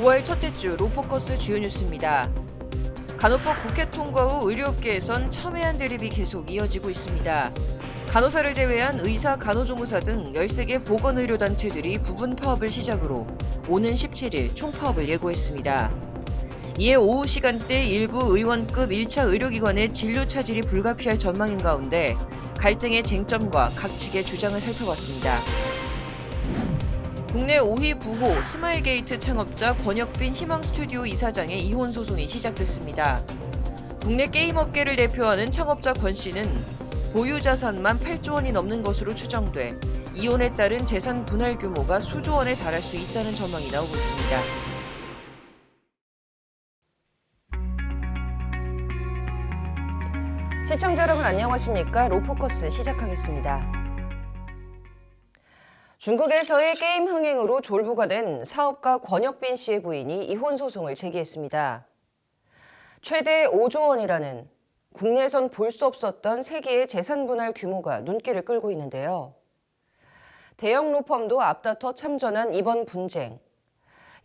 5월 첫째 주 로포커스 주요 뉴스입니다. 간호법 국회 통과 후 의료업계에선 첨예한 대립이 계속 이어지고 있습니다. 간호사를 제외한 의사, 간호조무사 등 13개 보건의료단체들이 부분 파업을 시작으로 오는 17일 총파업을 예고했습니다. 이에 오후 시간대 일부 의원급 1차 의료기관의 진료 차질이 불가피할 전망인 가운데 갈등의 쟁점과 각 측의 주장을 살펴봤습니다. 국내 5위 부호 스마일게이트 창업자 권혁빈 희망스튜디오 이사장의 이혼 소송이 시작됐습니다. 국내 게임업계를 대표하는 창업자 권 씨는 보유 자산만 8조 원이 넘는 것으로 추정돼 이혼에 따른 재산 분할 규모가 수조 원에 달할 수 있다는 전망이 나오고 있습니다. 시청자 여러분 안녕하십니까? 로포커스 시작하겠습니다. 중국에서의 게임 흥행으로 졸부가 된 사업가 권혁빈 씨의 부인이 이혼 소송을 제기했습니다. 최대 5조 원이라는 국내에선 볼 수 없었던 세계의 재산 분할 규모가 눈길을 끌고 있는데요. 대형 로펌도 앞다퉈 참전한 이번 분쟁.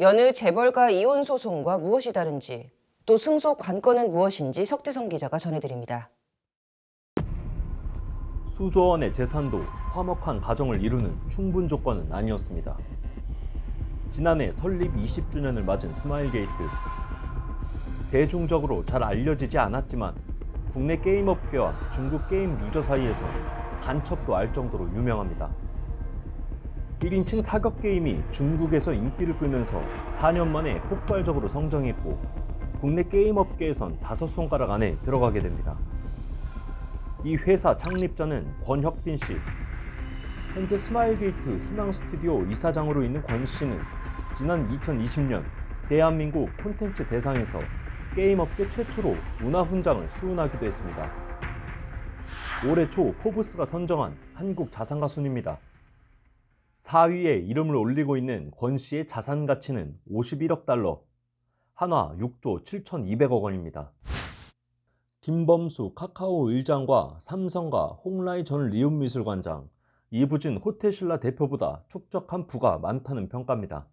여느 재벌가 이혼 소송과 무엇이 다른지, 또 승소 관건은 무엇인지 석대성 기자가 전해드립니다. 수조 원의 재산도 화목한 가정을 이루는 충분 조건은 아니었습니다. 지난해 설립 20주년을 맞은 스마일게이트. 대중적으로 잘 알려지지 않았지만 국내 게임업계와 중국 게임 유저 사이에서 간첩도 알 정도로 유명합니다. 1인칭 사격 게임이 중국에서 인기를 끌면서 4년 만에 폭발적으로 성장했고 국내 게임업계에선 5손가락 안에 들어가게 됩니다. 이 회사 창립자는 권혁빈 씨. 현재 스마일게이트 희망스튜디오 이사장으로 있는 권 씨는 지난 2020년 대한민국 콘텐츠 대상에서 게임업계 최초로 문화훈장을 수훈하기도 했습니다. 올해 초 포브스가 선정한 한국 자산가 순입니다. 4위에 이름을 올리고 있는 권 씨의 자산 가치는 51억 달러, 한화 6조 7,200억 원입니다. 김범수 카카오 의장과 삼성과 홍라이 전 리움미술관장, 이부진 호텔신라 대표보다 축적한 부가 많다는 평가입니다.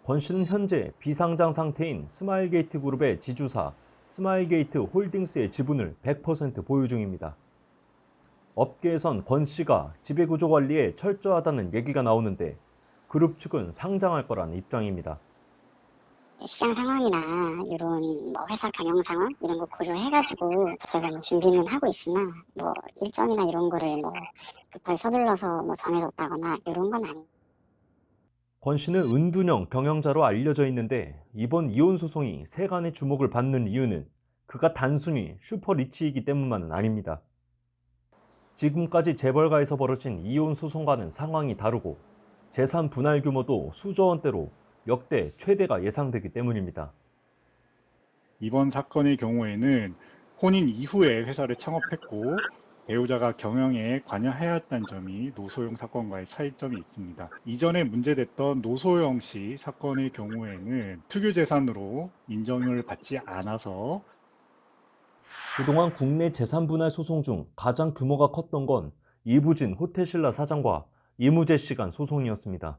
권 씨는 현재 비상장 상태인 스마일게이트 그룹의 지주사 스마일게이트 홀딩스의 지분을 100% 보유 중입니다. 업계에선 권 씨가 지배구조 관리에 철저하다는 얘기가 나오는데 그룹 측은 상장할 거라는 입장입니다. 시장 상황이나 이런 회사 경영 상황 이런 거 고려해가지고 저희가 준비는 하고 있으나 일정이나 이런 거를 급하게 서둘러서 정해졌다거나 이런 건 아니에요. 권 씨는 은둔형 경영자로 알려져 있는데 이번 이혼 소송이 세간의 주목을 받는 이유는 그가 단순히 슈퍼리치이기 때문만은 아닙니다. 지금까지 재벌가에서 벌어진 이혼 소송과는 상황이 다르고 재산 분할 규모도 수조 원대로 역대 최대가 예상되기 때문입니다. 이번 사건의 경우에는 혼인 이후에 회사를 창업했고 배우자가 경영에 관여하였다는 점이 노소영 사건과의 차이점이 있습니다. 이전에 문제됐던 노소영 씨 사건의 경우에는 특유재산으로 인정을 받지 않아서 그동안 국내 재산 분할 소송 중 가장 규모가 컸던 건 이부진 호텔신라 사장과 이무재 씨 간 소송이었습니다.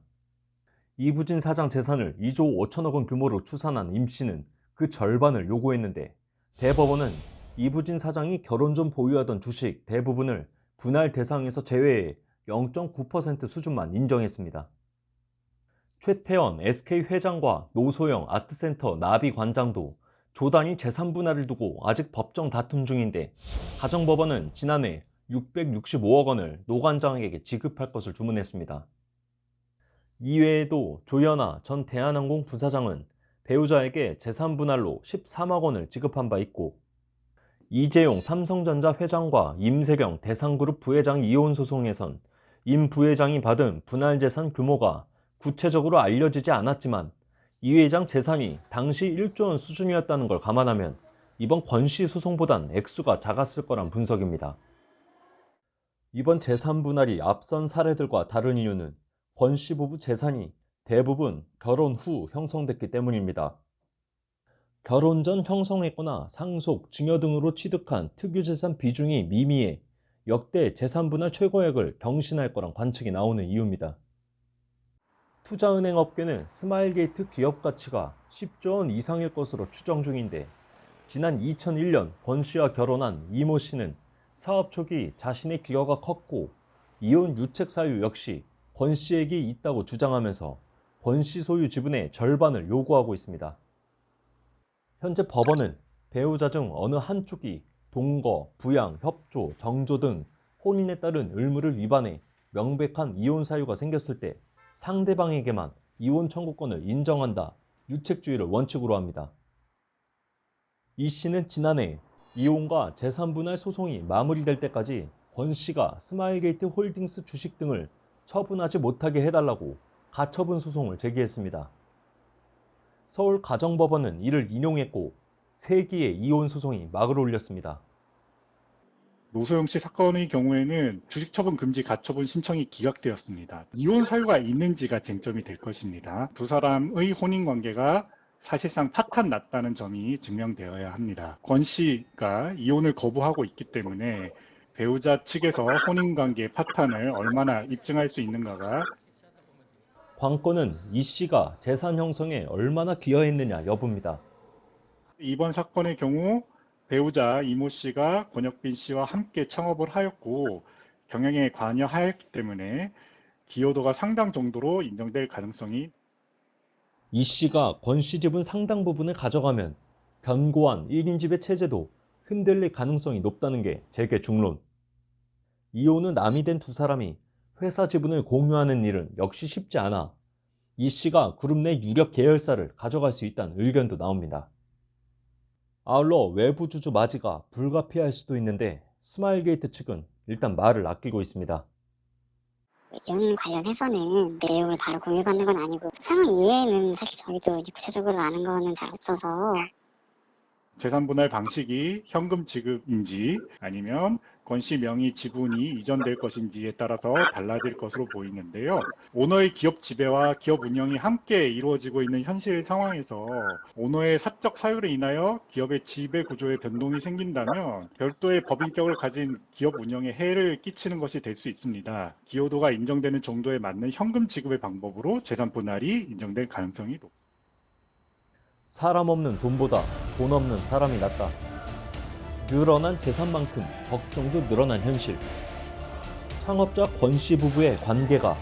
이부진 사장 재산을 2조 5천억 원 규모로 추산한 임 씨는 그 절반을 요구했는데 대법원은 이부진 사장이 결혼 전 보유하던 주식 대부분을 분할 대상에서 제외해 0.9% 수준만 인정했습니다. 최태원 SK 회장과 노소영 아트센터 나비 관장도 조단위 재산 분할을 두고 아직 법정 다툼 중인데 가정법원은 지난해 665억 원을 노 관장에게 지급할 것을 주문했습니다. 이외에도 조연아 전 대한항공 부사장은 배우자에게 재산 분할로 13억 원을 지급한 바 있고 이재용 삼성전자 회장과 임세경 대상그룹 부회장 이혼 소송에선 임 부회장이 받은 분할 재산 규모가 구체적으로 알려지지 않았지만 이 회장 재산이 당시 1조 원 수준이었다는 걸 감안하면 이번 권 씨 소송보단 액수가 작았을 거란 분석입니다. 이번 재산 분할이 앞선 사례들과 다른 이유는 권 씨 부부 재산이 대부분 결혼 후 형성됐기 때문입니다. 결혼 전 형성했거나 상속, 증여 등으로 취득한 특유재산 비중이 미미해 역대 재산 분할 최고액을 경신할 거란 관측이 나오는 이유입니다. 투자은행 업계는 스마일게이트 기업 가치가 10조 원 이상일 것으로 추정 중인데, 지난 2001년 권 씨와 결혼한 이모 씨는 사업 초기 자신의 기여가 컸고 이혼 유책 사유 역시 권 씨에게 있다고 주장하면서 권 씨 소유 지분의 절반을 요구하고 있습니다. 현재 법원은 배우자 중 어느 한쪽이 동거, 부양, 협조, 정조 등 혼인에 따른 의무를 위반해 명백한 이혼 사유가 생겼을 때 상대방에게만 이혼 청구권을 인정한다, 유책주의를 원칙으로 합니다. 이 씨는 지난해 이혼과 재산분할 소송이 마무리될 때까지 권 씨가 스마일게이트 홀딩스 주식 등을 처분하지 못하게 해달라고 가처분 소송을 제기했습니다. 서울가정법원은 이를 인용했고 3기의 이혼 소송이 막을 올렸습니다. 노소영 씨 사건의 경우에는 주식처분 금지 가처분 신청이 기각되었습니다. 이혼 사유가 있는지가 쟁점이 될 것입니다. 두 사람의 혼인 관계가 사실상 파탄 났다는 점이 증명되어야 합니다. 권 씨가 이혼을 거부하고 있기 때문에 배우자 측에서 혼인 관계 파탄을 얼마나 입증할 수 있는가가 관건은 이 씨가 재산 형성에 얼마나 기여했느냐 여부입니다. 이번 사건의 경우 배우자 이모 씨가 권혁빈 씨와 함께 창업을 하였고 경영에 관여하였기 때문에 기여도가 상당 정도로 인정될 가능성이 이 씨가 권 씨 지분 상당 부분을 가져가면 견고한 1인 지배 체제도 흔들릴 가능성이 높다는 게 재계 중론. 이혼은 남이 된 두 사람이 회사 지분을 공유하는 일은 역시 쉽지 않아 이 씨가 그룹 내 유력 계열사를 가져갈 수 있다는 의견도 나옵니다. 아울러 외부 주주 맞이가 불가피할 수도 있는데 스마일게이트 측은 일단 말을 아끼고 있습니다. 이혼 관련해서는 내용을 바로 공유받는 건 아니고 상황 이해는 사실 저희도 이제 구체적으로 아는 거는 잘 없어서 재산 분할 방식이 현금 지급인지 아니면 권 씨 명의 지분이 이전될 것인지에 따라서 달라질 것으로 보이는데요. 오너의 기업 지배와 기업 운영이 함께 이루어지고 있는 현실 상황에서 오너의 사적 사유로 인하여 기업의 지배 구조에 변동이 생긴다면 별도의 법인격을 가진 기업 운영에 해를 끼치는 것이 될 수 있습니다. 기여도가 인정되는 정도에 맞는 현금 지급의 방법으로 재산 분할이 인정될 가능성이 높습니다. 사람 없는 돈보다 돈 없는 사람이 낫다. 늘어난 재산만큼 걱정도 늘어난 현실. 창업자 권 씨 부부의 관계가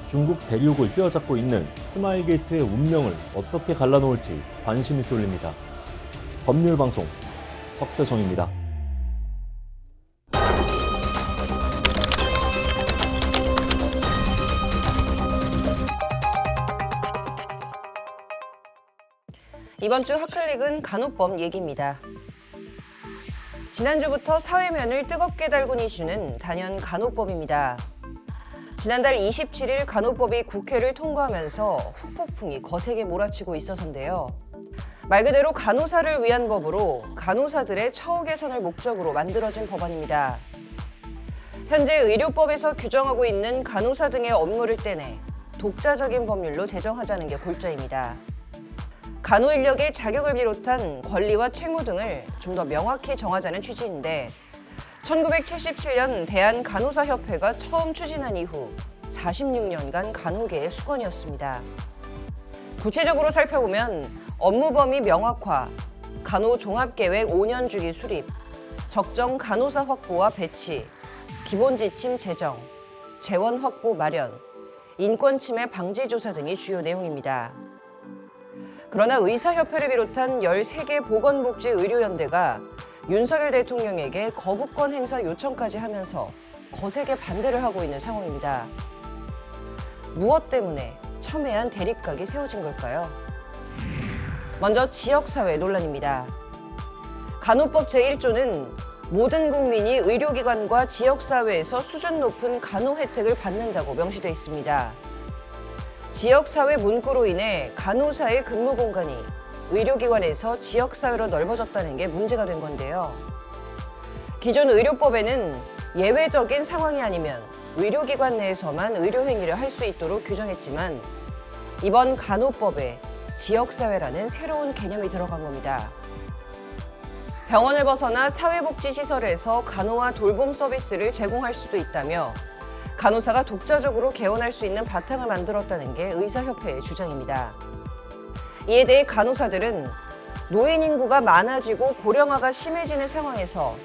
중국 대륙을 휘어잡고 있는 스마일게이트의 운명을 어떻게 갈라놓을지 관심이 쏠립니다. 법률방송 석대성입니다. 이번 주 핫클릭은 간호법 얘기입니다. 지난주부터 사회면을 뜨겁게 달군 이슈는 단연 간호법입니다. 지난달 27일 간호법이 국회를 통과하면서 후폭풍이 거세게 몰아치고 있어서인데요. 말 그대로 간호사를 위한 법으로 간호사들의 처우 개선을 목적으로 만들어진 법안입니다. 현재 의료법에서 규정하고 있는 간호사 등의 업무를 떼내 독자적인 법률로 제정하자는 게 골자입니다. 간호 인력의 자격을 비롯한 권리와 책무 등을 좀 더 명확히 정하자는 취지인데 1977년 대한간호사협회가 처음 추진한 이후 46년간 간호계의 수건이었습니다. 구체적으로 살펴보면 업무 범위 명확화, 간호종합계획 5년 주기 수립, 적정 간호사 확보와 배치, 기본 지침 제정, 재원 확보 마련, 인권 침해 방지 조사 등이 주요 내용입니다. 그러나 의사협회를 비롯한 13개 보건복지의료연대가 윤석열 대통령에게 거부권 행사 요청까지 하면서 거세게 반대를 하고 있는 상황입니다. 무엇 때문에 첨예한 대립각이 세워진 걸까요? 먼저 지역사회 논란입니다. 간호법 제1조는 모든 국민이 의료기관과 지역사회에서 수준 높은 간호 혜택을 받는다고 명시되어 있습니다. 지역사회 문구로 인해 간호사의 근무 공간이 의료기관에서 지역사회로 넓어졌다는 게 문제가 된 건데요. 기존 의료법에는 예외적인 상황이 아니면 의료기관 내에서만 의료행위를 할 수 있도록 규정했지만 이번 간호법에 지역사회라는 새로운 개념이 들어간 겁니다. 병원을 벗어나 사회복지시설에서 간호와 돌봄 서비스를 제공할 수도 있다며 간호사가 독자적으로 개원할 수 있는 바탕을 만들었다는 게 의사협회의 주장입니다. 이에 대해 간호사들은 노인 인구가 많아지고 고령화가 심해지는 상황에서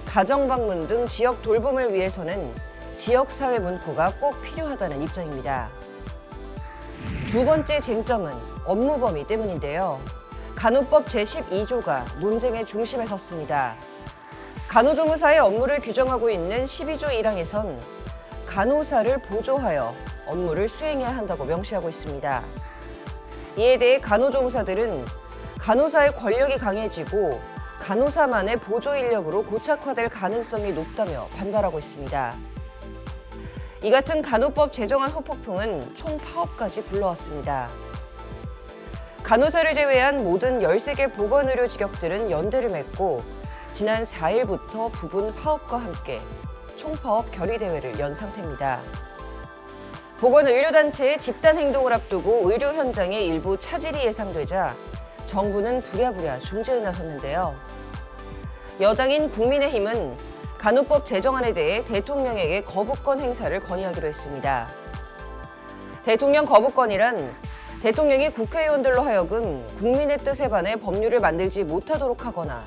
가정방문 등 지역 돌봄을 위해서는 지역사회 문구가 꼭 필요하다는 입장입니다. 두 번째 쟁점은 업무 범위 때문인데요. 간호법 제12조가 논쟁의 중심에 섰습니다. 간호조무사의 업무를 규정하고 있는 12조 1항에선 간호사를 보조하여 업무를 수행해야 한다고 명시하고 있습니다. 이에 대해 간호조무사들은 간호사의 권력이 강해지고 간호사만의 보조 인력으로 고착화될 가능성이 높다며 반발하고 있습니다. 이 같은 간호법 제정안 후폭풍은 총파업까지 불러왔습니다. 간호사를 제외한 모든 13개 보건의료 직역들은 연대를 맺고 지난 4일부터 부분 파업과 함께 총파업 결의대회를 연 상태입니다. 보건의료단체의 집단행동을 앞두고 의료 현장에 일부 차질이 예상되자 정부는 부랴부랴 중재에 나섰는데요. 여당인 국민의힘은 간호법 제정안에 대해 대통령에게 거부권 행사를 건의하기로 했습니다. 대통령 거부권이란 대통령이 국회의원들로 하여금 국민의 뜻에 반해 법률을 만들지 못하도록 하거나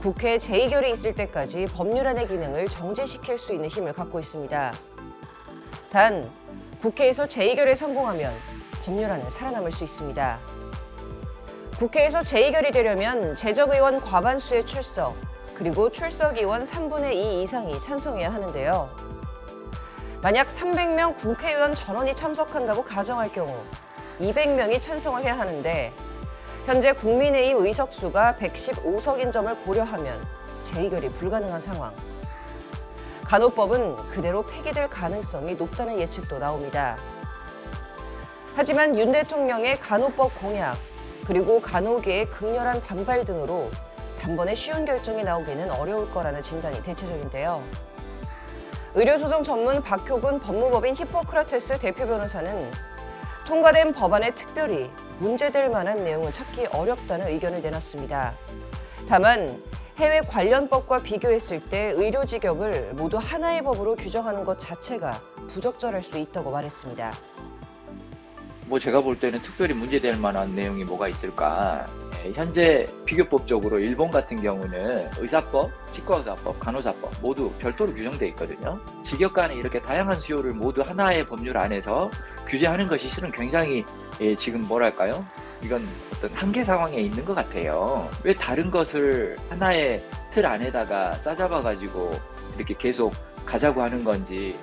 국회 제2결이 있을 때까지 법률안의 기능을 정지시킬 수 있는 힘을 갖고 있습니다. 단, 국회에서 제2결에 성공하면 법률안은 살아남을 수 있습니다. 국회에서 제2결이 되려면 재적의원 과반수의 출석, 그리고 출석의원 3분의 2 이상이 찬성해야 하는데요. 만약 300명 국회의원 전원이 참석한다고 가정할 경우 200명이 찬성을 해야 하는데 현재 국민의힘 의석수가 115석인 점을 고려하면 제2결이 불가능한 상황. 간호법은 그대로 폐기될 가능성이 높다는 예측도 나옵니다. 하지만 윤 대통령의 간호법 공약, 그리고 간호계의 극렬한 반발 등으로 단번에 쉬운 결정이 나오기는 어려울 거라는 진단이 대체적인데요. 의료소송 전문 박효근 법무법인 히포크라테스 대표 변호사는 통과된 법안에 특별히 문제될 만한 내용은 찾기 어렵다는 의견을 내놨습니다. 다만 해외 관련법과 비교했을 때 의료직역을 모두 하나의 법으로 규정하는 것 자체가 부적절할 수 있다고 말했습니다. 제가 볼 때는 특별히 문제될 만한 내용이 뭐가 있을까? 현재 비교법적으로 일본 같은 경우는 의사법, 치과의사법, 간호사법 모두 별도로 규정되어 있거든요. 직역 간에 이렇게 다양한 수요를 모두 하나의 법률 안에서 규제하는 것이 실은 굉장히 지금 뭐랄까요? 이건 어떤 한계 상황에 있는 것 같아요. 왜 다른 것을 하나의 틀 안에다가 싸잡아가지고 이렇게 계속 가자고 하는 건지.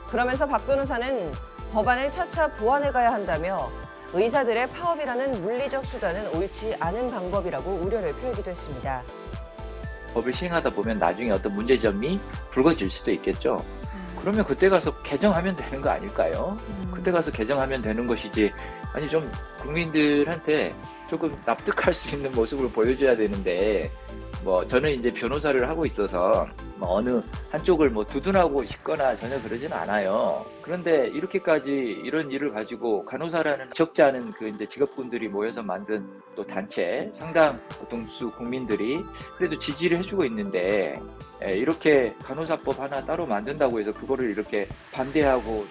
그러면서 박 변호사는 법안을 차차 보완해 가야 한다며 의사들의 파업이라는 물리적 수단은 옳지 않은 방법이라고 우려를 표하기도 했습니다. 법을 시행하다 보면 나중에 어떤 문제점이 불거질 수도 있겠죠. 그러면 그때 가서 개정하면 되는 거 아닐까요? 그때 가서 개정하면 되는 것이지, 아니 좀 국민들한테 조금 납득할 수 있는 모습을 보여줘야 되는데, 저는 이제 변호사를 하고 있어서 어느 한쪽을 두둔하고 싶거나 전혀 그러지는 않아요. 그런데 이렇게까지 이런 일을 가지고 간호사라는 적지 않은 그 이제 직업군들이 모여서 만든 또 단체, 상당 동수 국민들이 그래도 지지를 해주고 있는데, 이렇게 간호사법 하나 따로 만든다고 해서 그거를 이렇게 반대하고.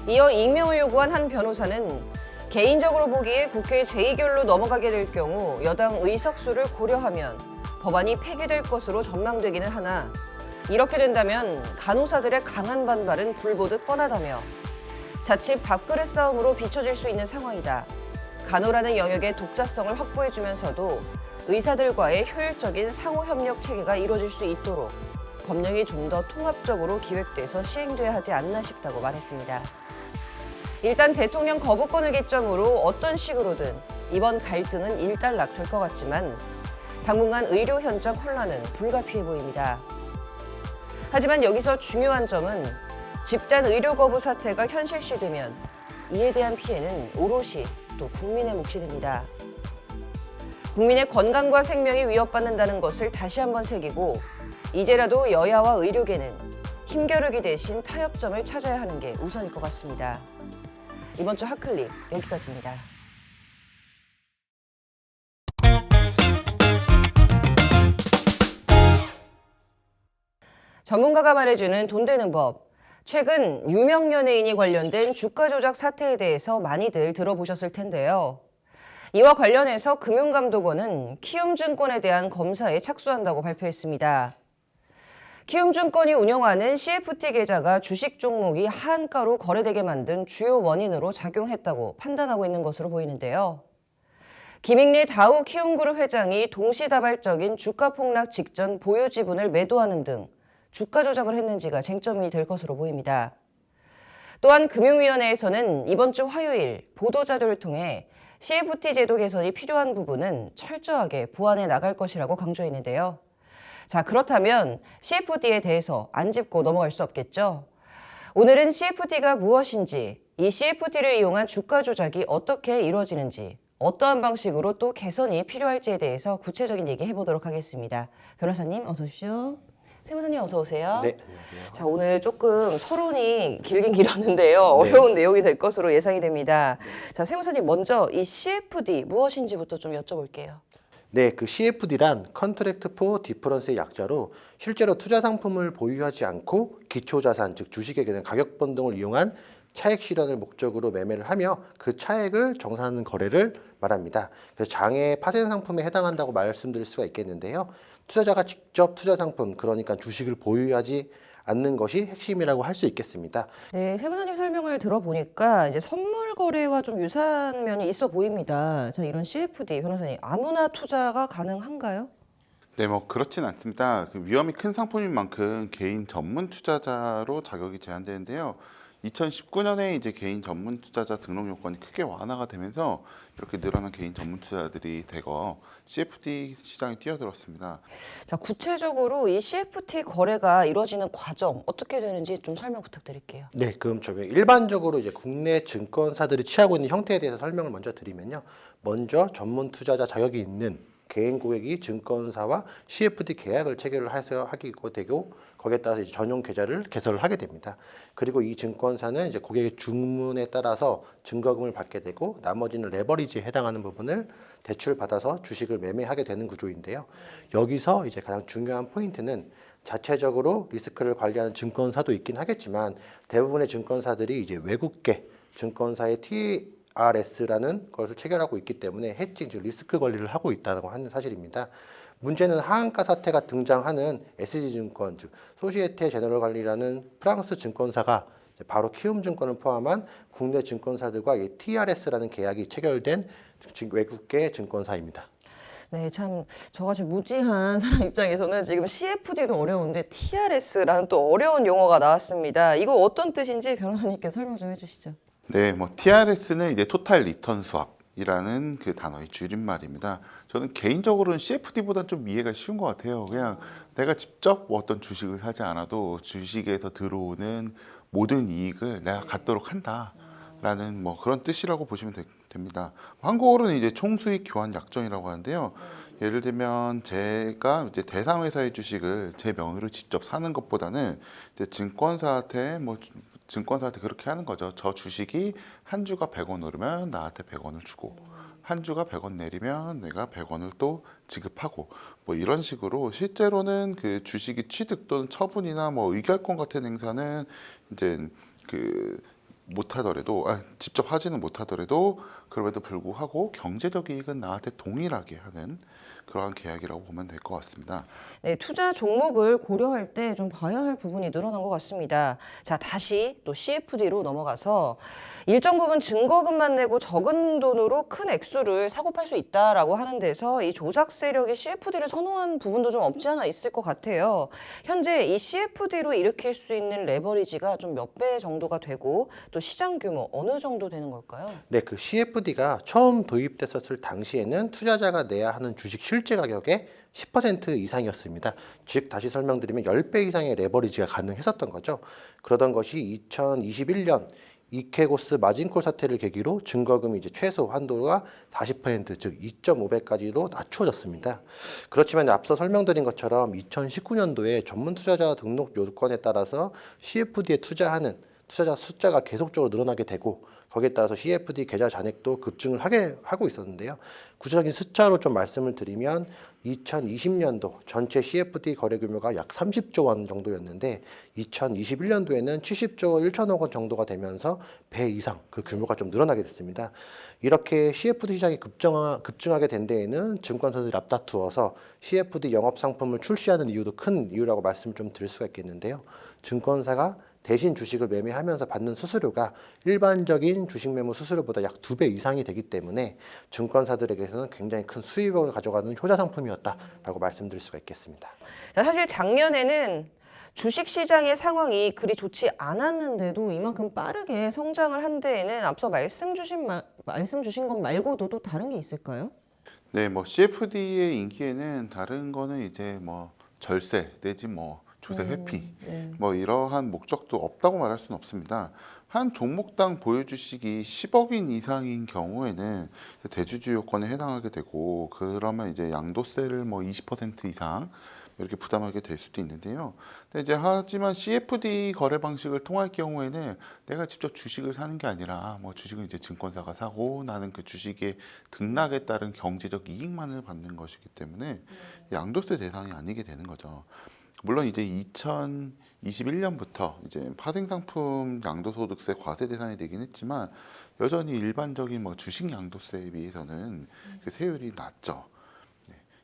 이어 익명을 요구한 한 변호사는 개인적으로 보기에 국회 제2결로 넘어가게 될 경우 여당 의석수를 고려하면 법안이 폐기될 것으로 전망되기는 하나, 이렇게 된다면 간호사들의 강한 반발은 불보듯 뻔하다며 자칫 밥그릇 싸움으로 비춰질 수 있는 상황이다. 간호라는 영역의 독자성을 확보해주면서도 의사들과의 효율적인 상호협력 체계가 이루어질 수 있도록 법령이 좀 더 통합적으로 기획돼서 시행돼야 하지 않나 싶다고 말했습니다. 일단 대통령 거부권을 기점으로 어떤 식으로든 이번 갈등은 일단락될 것 같지만 당분간 의료 현장 혼란은 불가피해 보입니다. 하지만 여기서 중요한 점은 집단 의료 거부 사태가 현실시되면 이에 대한 피해는 오롯이 또 국민의 몫이 됩니다. 국민의 건강과 생명이 위협받는다는 것을 다시 한번 새기고 이제라도 여야와 의료계는 힘겨루기 대신 타협점을 찾아야 하는 게 우선일 것 같습니다. 이번 주 핫클릭 여기까지입니다. 전문가가 말해주는 돈 되는 법. 최근 유명 연예인이 관련된 주가 조작 사태에 대해서 많이들 들어보셨을 텐데요. 이와 관련해서 금융감독원은 키움증권에 대한 검사에 착수한다고 발표했습니다. 키움증권이 운영하는 CFT 계좌가 주식 종목이 하한가로 거래되게 만든 주요 원인으로 작용했다고 판단하고 있는 것으로 보이는데요. 김익래 다우 키움그룹 회장이 동시다발적인 주가 폭락 직전 보유 지분을 매도하는 등 주가 조작을 했는지가 쟁점이 될 것으로 보입니다. 또한 금융위원회에서는 이번 주 화요일 보도자료를 통해 CFT 제도 개선이 필요한 부분은 철저하게 보완해 나갈 것이라고 강조했는데요. 자, 그렇다면 CFT에 대해서 안 짚고 넘어갈 수 없겠죠? 오늘은 CFT가 무엇인지, 이 CFT를 이용한 주가 조작이 어떻게 이루어지는지, 어떠한 방식으로 또 개선이 필요할지에 대해서 구체적인 얘기 해보도록 하겠습니다. 변호사님 어서 오십시오. 세무사님 어서 오세요. 네, 안녕하세요. 자, 오늘 조금 서론이 길긴 길었는데요. 어려운 내용이 될 것으로 예상이 됩니다. 자, 세무사님 먼저 이 CFD 무엇인지부터 좀 여쭤볼게요. 네, 그 CFD란 Contract for Difference의 약자로 실제로 투자 상품을 보유하지 않고 기초 자산, 즉 주식에 대한 가격 변동을 이용한 차익 실현을 목적으로 매매를 하며 그 차액을 정산하는 거래를 말합니다. 그래서 장외 파생 상품에 해당한다고 말씀드릴 수가 있겠는데요. 투자자가 직접 투자 상품, 그러니까 주식을 보유하지 않는 것이 핵심이라고 할 수 있겠습니다. 네, 세무사님 설명을 들어보니까 이제 선물 거래와 좀 유사한 면이 있어 보입니다. 자, 이런 CFD 변호사님 아무나 투자가 가능한가요? 네, 뭐 그렇진 않습니다. 그 위험이 큰 상품인 만큼 개인 전문 투자자로 자격이 제한되는데요. 2019년에 이제 개인 전문 투자자 등록 요건이 크게 완화가 되면서 이렇게 늘어난 개인 전문 투자자들이 대거 CFD 시장에 뛰어들었습니다. 자, 구체적으로 이 CFT 거래가 이루어지는 과정 어떻게 되는지 좀 설명 부탁드릴게요. 네, 그럼 저 일반적으로 이제 국내 증권사들이 취하고 있는 형태에 대해서 설명을 먼저 드리면요. 먼저 전문 투자자 자격이 있는 개인 고객이 증권사와 CFD 계약을 체결을 해서 하게 되고 거기에 따라서 이제 전용 계좌를 개설을 하게 됩니다. 그리고 이 증권사는 이제 고객의 주문에 따라서 증거금을 받게 되고 나머지는 레버리지에 해당하는 부분을 대출 받아서 주식을 매매하게 되는 구조인데요. 여기서 이제 가장 중요한 포인트는 자체적으로 리스크를 관리하는 증권사도 있긴 하겠지만 대부분의 증권사들이 이제 외국계 증권사의 TRS라는 것을 체결하고 있기 때문에 해칭, 즉 리스크 관리를 하고 있다고 하는 사실입니다. 문제는 하한가 사태가 등장하는 SG증권, 즉 소시에테 제너럴 관리라는 프랑스 증권사가 바로 키움증권을 포함한 국내 증권사들과 TRS라는 계약이 체결된 외국계 증권사입니다. 네, 참 저같이 무지한 사람 입장에서는 지금 CFD도 어려운데 TRS라는 또 어려운 용어가 나왔습니다. 이거 어떤 뜻인지 변호사님께 설명 좀 해주시죠. 네, 뭐 TRS는 이제 토탈 리턴 스왑이라는 그 단어의 줄임말입니다. 저는 개인적으로는 CFD보다 좀 이해가 쉬운 것 같아요. 그냥 내가 직접 어떤 주식을 사지 않아도 주식에서 들어오는 모든 이익을 내가 갖도록 한다라는 뭐 그런 뜻이라고 보시면 됩니다. 한국어로는 이제 총수익 교환 약정이라고 하는데요. 예를 들면 제가 이제 대상회사의 주식을 제 명의로 직접 사는 것보다는 이제 증권사한테 그렇게 하는 거죠. 저 주식이 한 주가 100원 오르면 나한테 100원을 주고 한 주가 100원 내리면 내가 100원을 또 지급하고 뭐 이런 식으로 실제로는 그 주식이 취득 또는 처분이나 뭐 의결권 같은 행사는 이제 그 못하더라도 직접 하지는 못하더라도 그럼에도 불구하고 경제적 이익은 나한테 동일하게 하는 그러한 계약이라고 보면 될 것 같습니다. 네, 투자 종목을 고려할 때 좀 봐야 할 부분이 늘어난 것 같습니다. 자, 다시 또 CFD로 넘어가서 일정 부분 증거금만 내고 적은 돈으로 큰 액수를 사고 팔 수 있다라고 하는 데서 이 조작 세력이 CFD를 선호한 부분도 좀 없지 않아 있을 것 같아요. 현재 이 CFD로 일으킬 수 있는 레버리지가 좀 몇 배 정도가 되고 또 시장 규모 어느 정도 되는 걸까요? 네, 그 CFD가 처음 도입됐었을 당시에는 투자자가 내야 하는 주식 실제 가격의 10% 이상이었습니다. 즉 다시 설명드리면 10배 이상의 레버리지가 가능했었던 거죠. 그러던 것이 2021년 이케고스 마진콜 사태를 계기로 증거금이 이제 최소 한도가 40%, 즉 2.5배까지로 낮춰졌습니다. 그렇지만 앞서 설명드린 것처럼 2019년도에 전문 투자자 등록 요건에 따라서 CFD에 투자하는 투자자 숫자가 계속적으로 늘어나게 되고 거기에 따라서 CFD 계좌 잔액도 급증을 하고 있었는데요. 구체적인 숫자로 좀 말씀을 드리면 2020년도 전체 CFD 거래 규모가 약 30조 원 정도였는데 2021년도에는 70조 1천억 원 정도가 되면서 배 이상 그 규모가 좀 늘어나게 됐습니다. 이렇게 CFD 시장이 급증하게 된 데에는 증권사들이 앞다투어서 CFD 영업 상품을 출시하는 이유도 큰 이유라고 말씀을 좀 드릴 수가 있겠는데요. 증권사가 대신 주식을 매매하면서 받는 수수료가 일반적인 주식 매매 수수료보다 약 2배 이상이 되기 때문에 증권사들에게서는 굉장히 큰 수익을 가져가는 효자 상품이었다라고 말씀드릴 수가 있겠습니다. 자, 사실 작년에는 주식시장의 상황이 그리 좋지 않았는데도 이만큼 빠르게 성장을 한 데에는 앞서 말씀 주신 것 말고도 또 다른 게 있을까요? 네, 뭐 CFD의 인기에는 다른 거는 이제 뭐 절세 내지 뭐 조세 회피 뭐 이러한 목적도 없다고 말할 수는 없습니다. 한 종목당 보유 주식이 10억인 이상인 경우에는 대주주 요건에 해당하게 되고 그러면 이제 양도세를 뭐 20% 이상 이렇게 부담하게 될 수도 있는데요. 근데 이제 하지만 CFD 거래 방식을 통할 경우에는 내가 직접 주식을 사는 게 아니라 뭐 주식은 이제 증권사가 사고 나는 그 주식의 등락에 따른 경제적 이익만을 받는 것이기 때문에 양도세 대상이 아니게 되는 거죠. 물론 이제 2021년부터 이제 파생상품 양도소득세 과세 대상이 되긴 했지만 여전히 일반적인 뭐 주식 양도세에 비해서는 그 세율이 낮죠.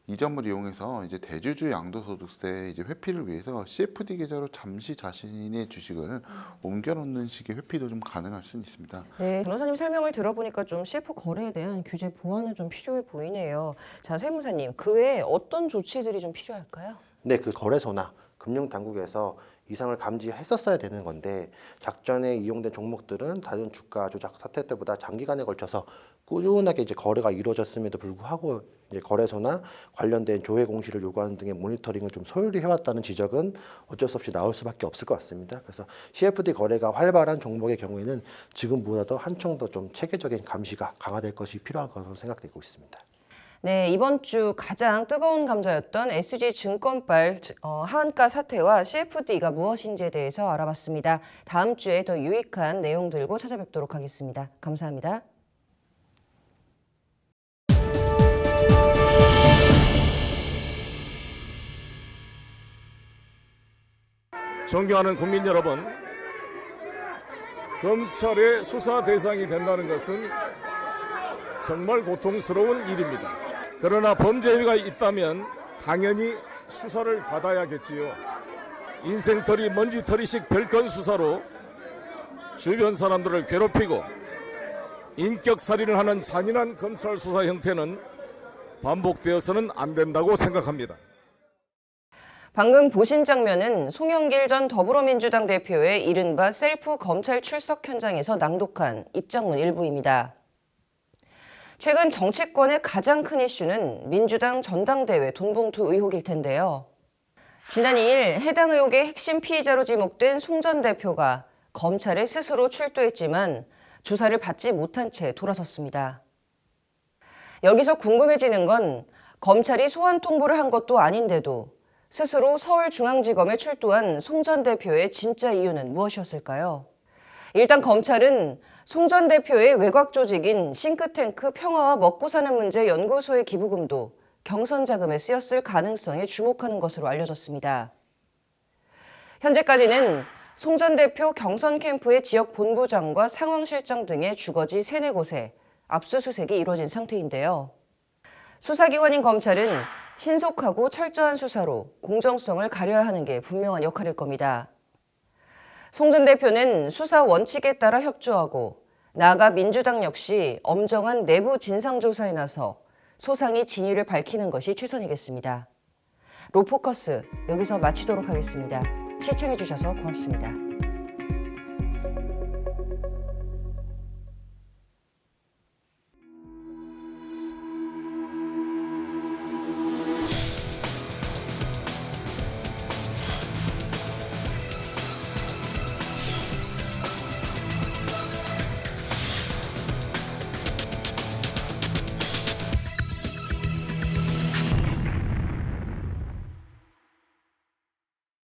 이 점을 이용해서 이제 대주주 양도소득세 이제 회피를 위해서 CFD 계좌로 잠시 자신의 주식을 옮겨놓는 식의 회피도 좀 가능할 수는 있습니다. 네, 변호사님 설명을 들어보니까 좀 CF 거래에 대한 규제 보완은 좀 필요해 보이네요. 자, 세무사님, 그 외에 어떤 조치들이 좀 필요할까요? 네, 그 거래소나 금융당국에서 이상을 감지했었어야 되는 건데 작전에 이용된 종목들은 다른 주가 조작 사태 때보다 장기간에 걸쳐서 꾸준하게 이제 거래가 이루어졌음에도 불구하고 이제 거래소나 관련된 조회 공시를 요구하는 등의 모니터링을 좀 소홀히 해왔다는 지적은 어쩔 수 없이 나올 수밖에 없을 것 같습니다. 그래서 CFD 거래가 활발한 종목의 경우에는 지금보다도 한층 더 좀 체계적인 감시가 강화될 것이 필요한 것으로 생각되고 있습니다. 네, 이번 주 가장 뜨거운 감자였던 SG증권발 하한가 사태와 CFD가 무엇인지에 대해서 알아봤습니다. 다음 주에 더 유익한 내용 들고 찾아뵙도록 하겠습니다. 감사합니다. 존경하는 국민 여러분, 검찰의 수사 대상이 된다는 것은 정말 고통스러운 일입니다. 그러나 범죄 혐의가 있다면 당연히 수사를 받아야겠지요. 인생털이 먼지털이식 별건 수사로 주변 사람들을 괴롭히고 인격살인을 하는 잔인한 검찰 수사 형태는 반복되어서는 안 된다고 생각합니다. 방금 보신 장면은 송영길 전 더불어민주당 대표의 이른바 셀프 검찰 출석 현장에서 낭독한 입장문 일부입니다. 최근 정치권의 가장 큰 이슈는 민주당 전당대회 돈봉투 의혹일 텐데요. 지난 2일 해당 의혹의 핵심 피의자로 지목된 송 전 대표가 검찰에 스스로 출두했지만 조사를 받지 못한 채 돌아섰습니다. 여기서 궁금해지는 건 검찰이 소환 통보를 한 것도 아닌데도 스스로 서울중앙지검에 출두한 송 전 대표의 진짜 이유는 무엇이었을까요? 일단 검찰은 송 전 대표의 외곽 조직인 싱크탱크 평화와 먹고 사는 문제 연구소의 기부금도 경선 자금에 쓰였을 가능성에 주목하는 것으로 알려졌습니다. 현재까지는 송 전 대표 경선 캠프의 지역 본부장과 상황실장 등의 주거지 3-4곳에 압수수색이 이루어진 상태인데요. 수사기관인 검찰은 신속하고 철저한 수사로 공정성을 가려야 하는 게 분명한 역할일 겁니다. 송 전 대표는 수사 원칙에 따라 협조하고 나아가 민주당 역시 엄정한 내부 진상조사에 나서 소상히 진위를 밝히는 것이 최선이겠습니다. 로포커스 여기서 마치도록 하겠습니다. 시청해주셔서 고맙습니다.